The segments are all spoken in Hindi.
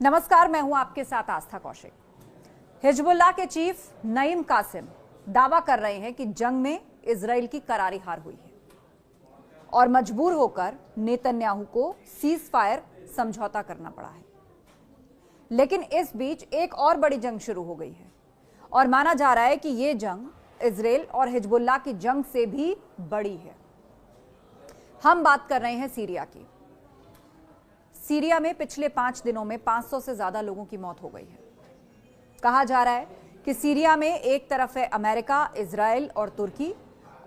नमस्कार, मैं हूं आपके साथ आस्था कौशिक। हिजबुल्लाह के चीफ नईम कासिम दावा कर रहे हैं कि जंग में इजराइल की करारी हार हुई है और मजबूर होकर नेतन्याहू को सीज फायर समझौता करना पड़ा है। लेकिन इस बीच एक और बड़ी जंग शुरू हो गई है और माना जा रहा है कि यह जंग इजराइल और हिजबुल्लाह की जंग से भी बड़ी है। हम बात कर रहे हैं सीरिया की। सीरिया में पिछले 5 दिनों में 500 से ज्यादा लोगों की मौत हो गई है। कहा जा रहा है कि सीरिया में एक तरफ है अमेरिका, इजराइल और तुर्की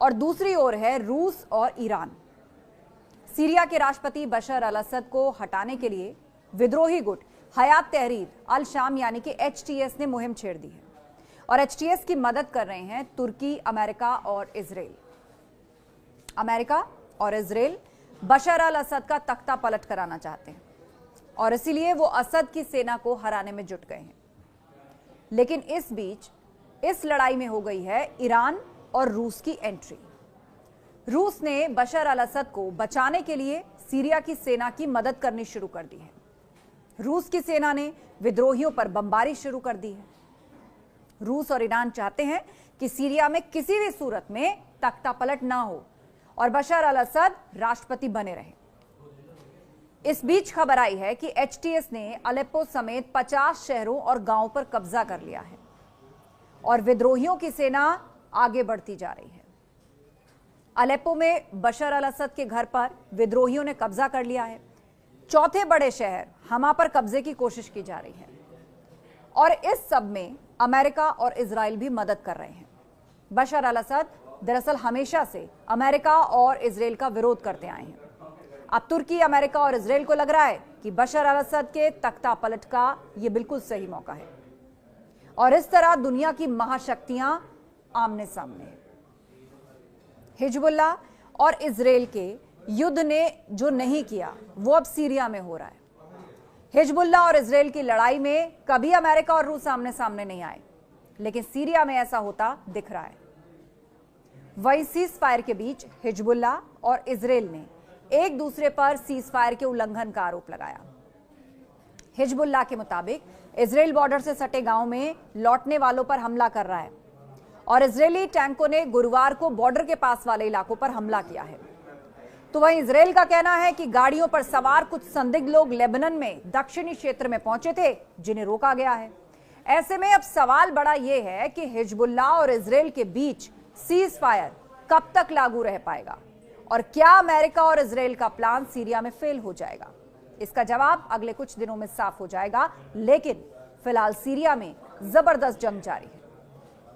और दूसरी ओर है रूस और ईरान। सीरिया के राष्ट्रपति बशर अल असद को हटाने के लिए विद्रोही गुट हयात तहरीर अल शाम यानी कि HTS ने मुहिम छेड़ दी है और HTS की मदद कर रहे हैं तुर्की, अमेरिका और इजराइल। अमेरिका और इजराइल बशर अल असद का तख्ता पलट कराना चाहते हैं और इसीलिए वो असद की सेना को हराने में जुट गए हैं। लेकिन इस बीच इस लड़ाई में हो गई है ईरान और रूस की एंट्री। रूस ने बशर अल असद को बचाने के लिए सीरिया की सेना की मदद करनी शुरू कर दी है। रूस की सेना ने विद्रोहियों पर बमबारी शुरू कर दी है। रूस और ईरान चाहते हैं कि सीरिया में किसी भी सूरत में तख्ता पलट ना हो और बशर अल असद राष्ट्रपति बने रहे। इस बीच खबर आई है कि HTS ने अलेप्पो समेत 50 शहरों और गांवों पर कब्जा कर लिया है और विद्रोहियों की सेना आगे बढ़ती जा रही है। अलेप्पो में बशर अल असद के घर पर विद्रोहियों ने कब्जा कर लिया है। चौथे बड़े शहर हमा पर कब्जे की कोशिश की जा रही है और इस सब में अमेरिका और इजराइल भी मदद कर रहे हैं। बशर अल असद दरअसल हमेशा से अमेरिका और इजराइल का विरोध करते आए हैं। अब तुर्की, अमेरिका और इजराइल को लग रहा है कि बशर अल असद के तख्ता पलट का यह बिल्कुल सही मौका है और इस तरह दुनिया की महाशक्तियां आमने सामने हैं। हिजबुल्लाह और इजराइल के युद्ध ने जो नहीं किया वो अब सीरिया में हो रहा है। हिजबुल्लाह और इजराइल की लड़ाई में कभी अमेरिका और रूस आमने सामने नहीं आए, लेकिन सीरिया में ऐसा होता दिख रहा है। वही सीज फायर के बीच हिजबुल्लाह और इजराइल ने एक दूसरे पर सीज फायर के उल्लंघन का आरोप लगाया। हिजबुल्लाह के मुताबिक इजराइल बॉर्डर से सटे गांव में लौटने वालों पर हमला कर रहा है और इजरायली टैंकों ने गुरुवार को बॉर्डर के पास वाले इलाकों पर हमला किया है। तो वहीं इजराइल का कहना है कि गाड़ियों पर सवार कुछ संदिग्ध लोग लेबनान में दक्षिणी क्षेत्र में पहुंचे थे, जिन्हें रोका गया है। ऐसे में अब सवाल बड़ा यह है कि हिजबुल्लाह और इजराइल के बीच सीज फायर कब तक लागू रह पाएगा और क्या अमेरिका और इजराइल का प्लान सीरिया में फेल हो जाएगा? इसका जवाब अगले कुछ दिनों में साफ हो जाएगा, लेकिन फिलहाल सीरिया में जबरदस्त जंग जारी है।